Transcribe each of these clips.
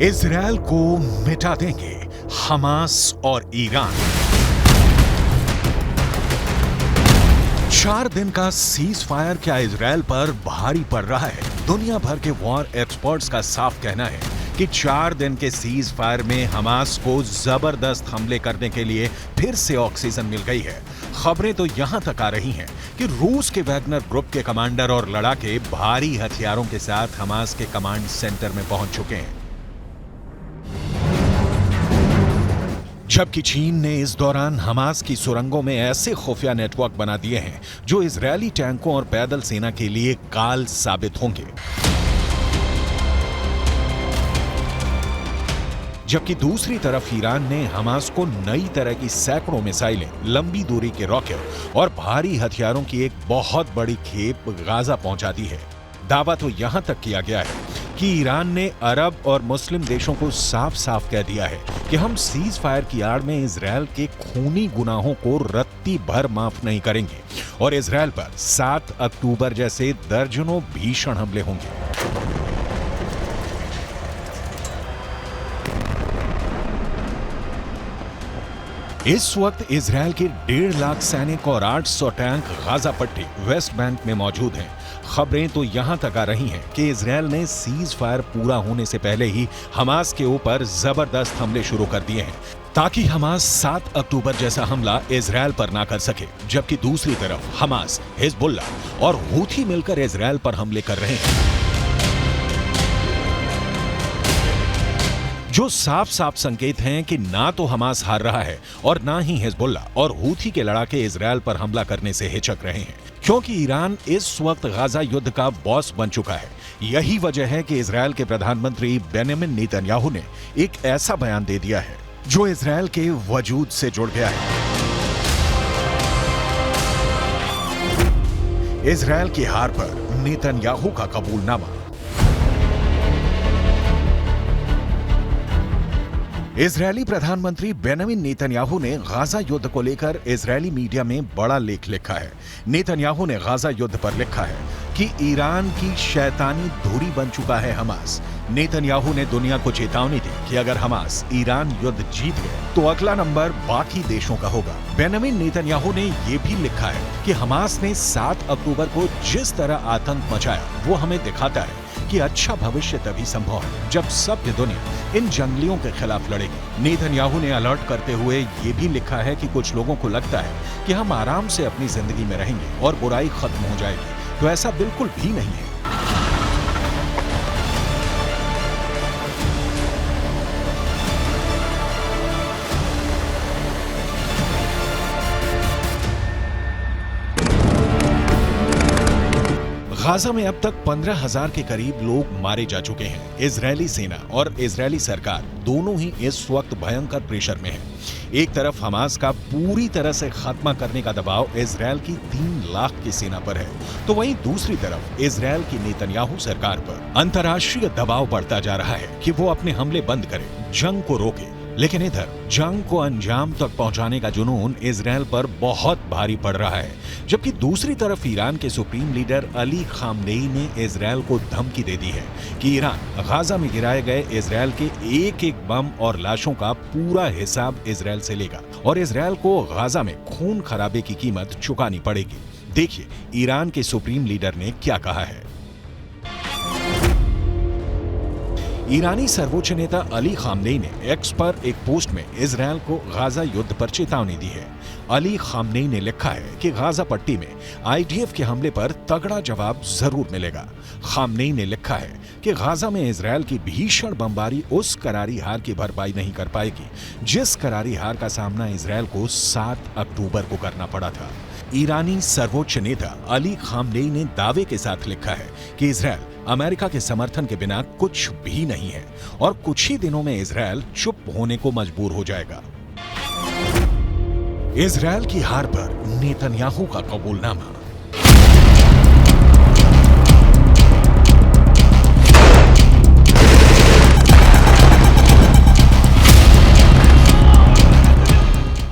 Israel को मिटा देंगे हमास और ईरान। 4 दिन का सीज फायर क्या इजरायल पर भारी पड़ रहा है? दुनिया भर के वॉर एक्सपर्ट्स का साफ कहना है कि 4 दिन के सीज फायर में हमास को जबरदस्त हमले करने के लिए फिर से ऑक्सीजन मिल गई है। खबरें तो यहां तक आ रही हैं कि रूस के वैगनर ग्रुप के कमांडर और लड़ाके भारी हथियारों के साथ हमास के कमांड सेंटर में पहुंच चुके हैं। जबकि चीन ने इस दौरान हमास की सुरंगों में ऐसे खुफिया नेटवर्क बना दिए हैं जो इजरायली टैंकों और पैदल सेना के लिए काल साबित होंगे। जबकि दूसरी तरफ ईरान ने हमास को नई तरह की सैकड़ों मिसाइलें, लंबी दूरी के रॉकेट और भारी हथियारों की एक बहुत बड़ी खेप गाजा पहुंचा दी है। दावा तो यहां तक किया गया है कि ईरान ने अरब और मुस्लिम देशों को साफ साफ कह दिया है कि हम सीज फायर की आड़ में इजरायल के खूनी गुनाहों को रत्ती भर माफ नहीं करेंगे और इजरायल पर 7 अक्टूबर जैसे दर्जनों भीषण हमले होंगे। इस वक्त इजरायल के 1.5 लाख सैनिक और 800 टैंक गाजा पट्टी वेस्ट बैंक में मौजूद हैं। खबरें तो यहां तक आ रही हैं कि इजरायल ने सीज फायर पूरा होने से पहले ही हमास के ऊपर जबरदस्त हमले शुरू कर दिए हैं ताकि हमास 7 अक्टूबर जैसा हमला इजरायल पर ना कर सके। जबकि दूसरी तरफ हमास, हिजबुल्लाह और हूथी मिलकर इजरायल पर हमले कर रहे हैं, जो साफ साफ संकेत हैं कि ना तो हमास हार रहा है और ना ही हिजबुल्लाह और हूथी के लड़ाके इजरायल पर हमला करने से हिचक रहे हैं, क्योंकि ईरान इस वक्त गाजा युद्ध का बॉस बन चुका है। यही वजह है कि इजरायल के प्रधानमंत्री बेंजामिन नेतन्याहू ने एक ऐसा बयान दे दिया है जो इजरायल के वजूद से जुड़ गया है। इजरायल की हार पर नेतन्याहू का कबूलनामा। इजरायली प्रधानमंत्री बेंजामिन नेतन्याहू ने गाजा युद्ध को लेकर इजरायली मीडिया में बड़ा लेख लिखा है। नेतन्याहू ने गाजा युद्ध पर लिखा है कि ईरान की शैतानी धुरी बन चुका है हमास। नेतन्याहू ने दुनिया को चेतावनी दी कि अगर हमास ईरान युद्ध जीत गए तो अगला नंबर बाकी देशों का होगा। बेंजामिन नेतन्याहू ने यह भी लिखा है कि हमास ने 7 अक्टूबर को जिस तरह आतंक मचाया वो हमें दिखाता है कि अच्छा भविष्य तभी संभव है जब सभ्य दुनिया इन जंगलियों के खिलाफ लड़ेगी। नेतन्याहू ने अलर्ट करते हुए ये भी लिखा है कि कुछ लोगों को लगता है कि हम आराम से अपनी जिंदगी में रहेंगे और बुराई खत्म हो जाएगी, तो ऐसा बिल्कुल भी नहीं है। गाजा में अब तक 15,000 के करीब लोग मारे जा चुके हैं। इजरायली सेना और इजरायली सरकार दोनों ही इस वक्त भयंकर प्रेशर में है। एक तरफ हमास का पूरी तरह से खात्मा करने का दबाव इजरायल की 3 लाख की सेना पर है, तो वहीं दूसरी तरफ इजरायल की नेतन्याहू सरकार पर अंतर्राष्ट्रीय दबाव बढ़ता जा रहा है कि वो अपने हमले बंद करे, जंग को रोके। लेकिन इधर जंग को अंजाम तक पहुंचाने का जुनून इजरायल पर बहुत भारी पड़ रहा है। जबकि दूसरी तरफ ईरान के सुप्रीम लीडर अली खामनेई ने इजरायल को धमकी दे दी है कि ईरान गाजा में गिराए गए इजरायल के एक एक बम और लाशों का पूरा हिसाब इजरायल से लेगा और इजरायल को गाजा में खून खराबे की कीमत चुकानी पड़ेगी। देखिए ईरान के सुप्रीम लीडर ने क्या कहा है। ईरानी सर्वोच्च नेता अली खामनेई ने एक्स पर एक पोस्ट में इजरायल को गाजा युद्ध पर चेतावनी दी है। अली खामनेई ने लिखा है कि गाजा पट्टी में आईडीएफ के हमले पर तगड़ा जवाब जरूर मिलेगा। खामनेई ने लिखा है कि गाजा में इजरायल की भीषण बमबारी उस करारी हार की भरपाई नहीं कर पाएगी जिस करारी हार का सामना इजरायल को 7 अक्टूबर को करना पड़ा था। ईरानी सर्वोच्च नेता अली खामनेई ने दावे के साथ लिखा है कि इजरायल अमेरिका के समर्थन के बिना कुछ भी नहीं है और कुछ ही दिनों में इजरायल चुप होने को मजबूर हो जाएगा। इजरायल की हार पर नेतन्याहू का कबूलनामा।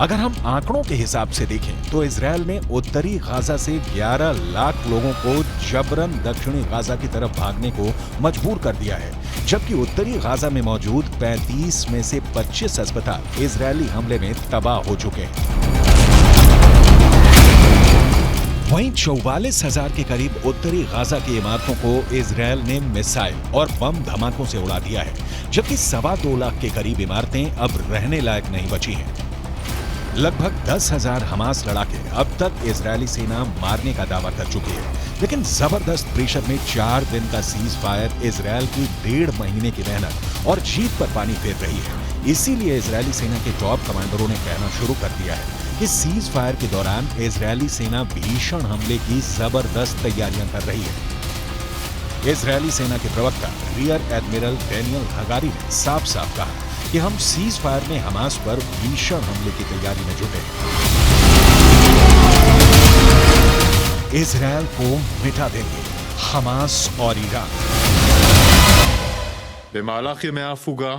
अगर हम आंकड़ों के हिसाब से देखें तो इजरायल ने उत्तरी गाजा से 11 लाख लोगों को जबरन दक्षिणी गाजा की तरफ भागने को मजबूर कर दिया है। जबकि उत्तरी गाजा में मौजूद 35 में से 25 अस्पताल इजरायली हमले में तबाह हो चुके हैं। वहीं 44,000 के करीब उत्तरी गाजा की इमारतों को इजरायल ने मिसाइल और बम धमाकों से उड़ा दिया है, जबकि 2.25 लाख के करीब इमारतें अब रहने लायक नहीं बची हैं। लगभग 10,000 हमास लड़ाके अब तक इजरायली सेना मारने का दावा कर चुकी है, लेकिन जबरदस्त प्रेशर में 4 दिन का सीज फायर इजरायल की 1.5 महीने की मेहनत और जीत पर पानी फेर रही है। इसीलिए इजरायली सेना के टॉप कमांडरों ने कहना शुरू कर दिया है कि सीज फायर के दौरान इजरायली सेना भीषण हमले की जबरदस्त तैयारियां कर रही है। इजरायली सेना के प्रवक्ता रियर एडमिरल डैनियल हगारी ने साफ साफ कहा कि हम सीज फायर में हमास पर भीषण हमले की तैयारी में जुटे हैं। इजरायल को मिटा देंगे हमास और ईरान। במהלך ימי ההפוגה,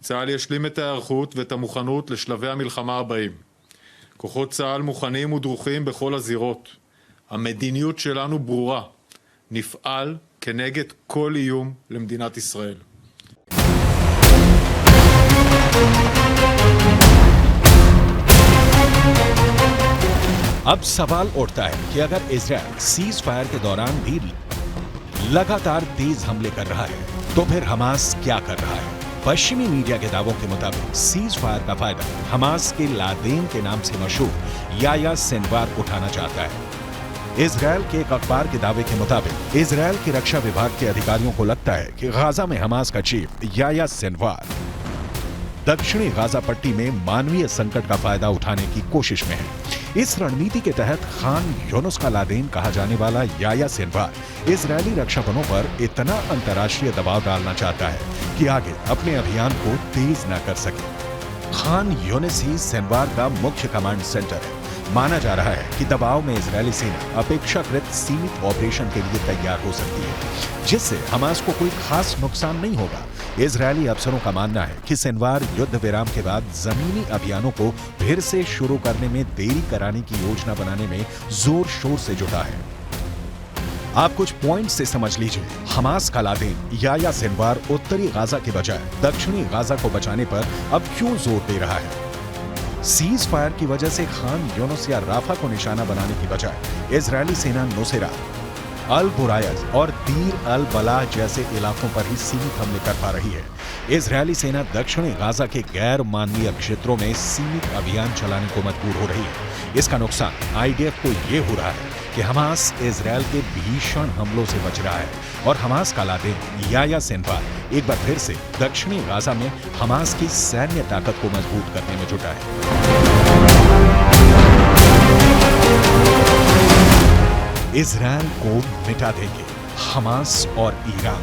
צה"ל ישלים את ההיערכות ואת המוכנות לשלבי המלחמה הבאים. כוחות צה"ל מוכנים ודרוכים בכל הזירות. המדיניות שלנו ברורה. נפעל כנגד כל איום למדינת ישראל. अब सवाल उठता है कि अगर इजरायल सीज फायर के दौरान भी लगातार तेज हमले कर रहा है, तो फिर हमास क्या कर रहा है? पश्चिमी मीडिया के दावों के मुताबिक सीज फायर का फायदा हमास के लादेन के नाम से मशहूर याया सिनवार उठाना चाहता है। इजरायल के एक अखबार के दावे के मुताबिक इजरायल के रक्षा विभाग के अधिकारियों को लगता है कि गाजा में हमास का चीफ याया सिनवार दक्षिणी गाजा पट्टी में मानवीय संकट का फायदा उठाने की कोशिश में है। इस रणनीति के तहत खान यूनुस का लादेन कहा जाने वाला याया सिनवार इजरायली रक्षा बलों पर इतना अंतर्राष्ट्रीय दबाव डालना चाहता है कि आगे अपने अभियान को तेज न कर सके। खान यूनुस ही सिनवार का मुख्य कमांड सेंटर है। माना जा रहा है कि दबाव में इजरायली सेना अपेक्षाकृत सीमित ऑपरेशन के लिए तैयार हो सकती है, जिससे हमास को कोई खास नुकसान नहीं होगा। इजरायली अफसरों का मानना है कि सिनवार युद्ध विराम के बाद जमीनी अभियानों को फिर से शुरू करने में देरी कराने की योजना बनाने में जोर शोर से जुटा है। आप कुछ पॉइंट से समझ लीजिए। हमास का लादेन याया सिनवार उत्तरी गाजा के बजाय दक्षिणी गाजा को बचाने पर अब क्यों जोर दे रहा है? सीज फायर की वजह से खान यूनुस या राफा को निशाना बनाने की बजाय इजरायली सेना नुसैरत, अल बुरायज और दीर अल बलाह जैसे इलाकों पर ही सीमित हमले कर पा रही है। इजरायली सेना दक्षिणी गाजा के गैर मानवीय क्षेत्रों में सीमित अभियान चलाने को मजबूर हो रही है। इसका नुकसान आईडीएफ को ये हो रहा है कि हमास इजरायल के भीषण हमलों से बच रहा है और हमास का लादेन याया सिनवार एक बार फिर से दक्षिणी गाजा में हमास की सैन्य ताकत को मजबूत करने में जुटा है। इजरायल को मिटा देंगे हमास और ईरान।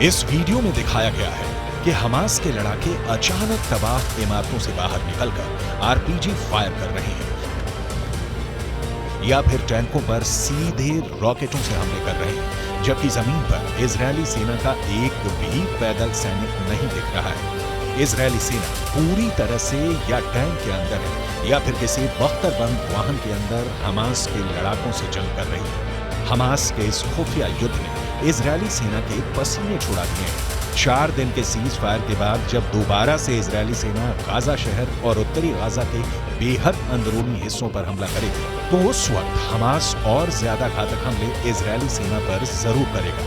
इस वीडियो में दिखाया गया है कि हमास के लड़ाके अचानक तबाह इमारतों से बाहर निकलकर आरपीजी फायर कर रहे हैं या फिर टैंकों पर सीधे रॉकेटों से हमले कर रहे हैं, जबकि जमीन पर इजरायली सेना का एक भी पैदल सैनिक नहीं दिख रहा है। इजरायली सेना पूरी तरह से या टैंक के अंदर है या फिर किसी बख्तरबंद वाहन के अंदर हमास के लड़ाकों से जंग कर रही है। हमास के इस खुफिया युद्ध ने इजरायली सेना के पसीने छुड़ा दिए हैं। 4 दिन के सीज फायर के बाद जब दोबारा से इजरायली सेना गाजा शहर और उत्तरी गाजा के बेहद अंदरूनी हिस्सों पर हमला करेगी, तो उस वक्त हमास और ज्यादा घातक हमले इजरायली सेना पर जरूर करेगा।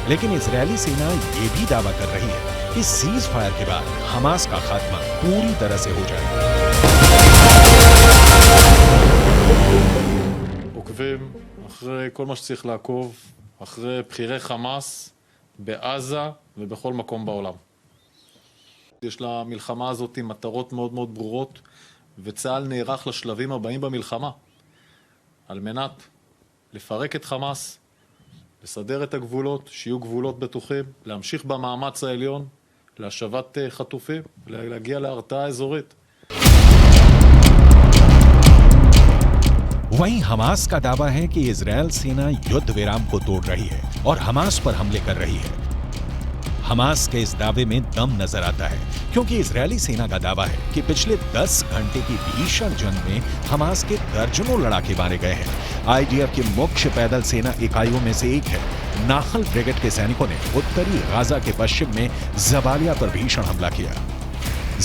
लेकिन इजरायली सेना ये भी दावा कर रही है कि सीज फायर के बाद हमास का खात्मा पूरी तरह से हो जाएगा। עוקבים אחרי כל מה שצריך לעקוב, אחרי בחירי חמאס בעזה ובכל מקום בעולם. יש למלחמה הזאת מטרות מאוד מאוד ברורות, וצה"ל נערך לשלבים הבאים במלחמה, על מנת לפרק את חמאס, לסדר את הגבולות, שיהיו גבולות בטוחים, להמשיך במאמץ העליון, להשבת חטופים, להגיע להרתעה אזורית. वहीं हमास का दावा है कि इजरायल सेना युद्ध विराम को तोड़ रही है और हमास पर हमले कर रही है। हमास के इस दावे में दम नजर आता है क्योंकि इजरायली सेना का दावा है कि पिछले 10 घंटे की भीषण जंग में हमास के दर्जनों लड़ाके मारे गए हैं। आईडीएफ की मुख्य पैदल सेना इकाइयों में से एक है नाहल ब्रिगेड के सैनिकों ने उत्तरी गाजा के पश्चिम में जबालिया पर भीषण हमला किया।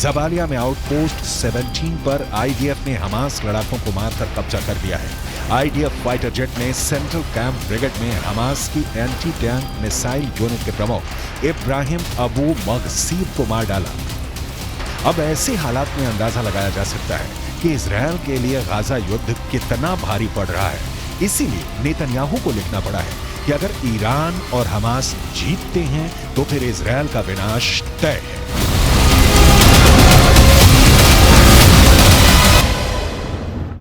जबालिया में आउटपोस्ट 17 पर आईडीएफ ने हमास लड़ाकों को मारकर कब्जा कर लिया है। आईडीएफ फाइटर जेट ने सेंट्रल कैंप ब्रिगेड में हमास की एंटी टैंक मिसाइल यूनिट के प्रमुख इब्राहिम अबू मगसीब को मार डाला। अब ऐसे हालात में अंदाजा लगाया जा सकता है कि इजरायल के लिए गाजा युद्ध कितना भारी पड़ रहा है। इसीलिए नेतन्याहू को लिखना पड़ा है कि अगर ईरान और हमास जीतते हैं तो फिर इजरायल का विनाश तय है।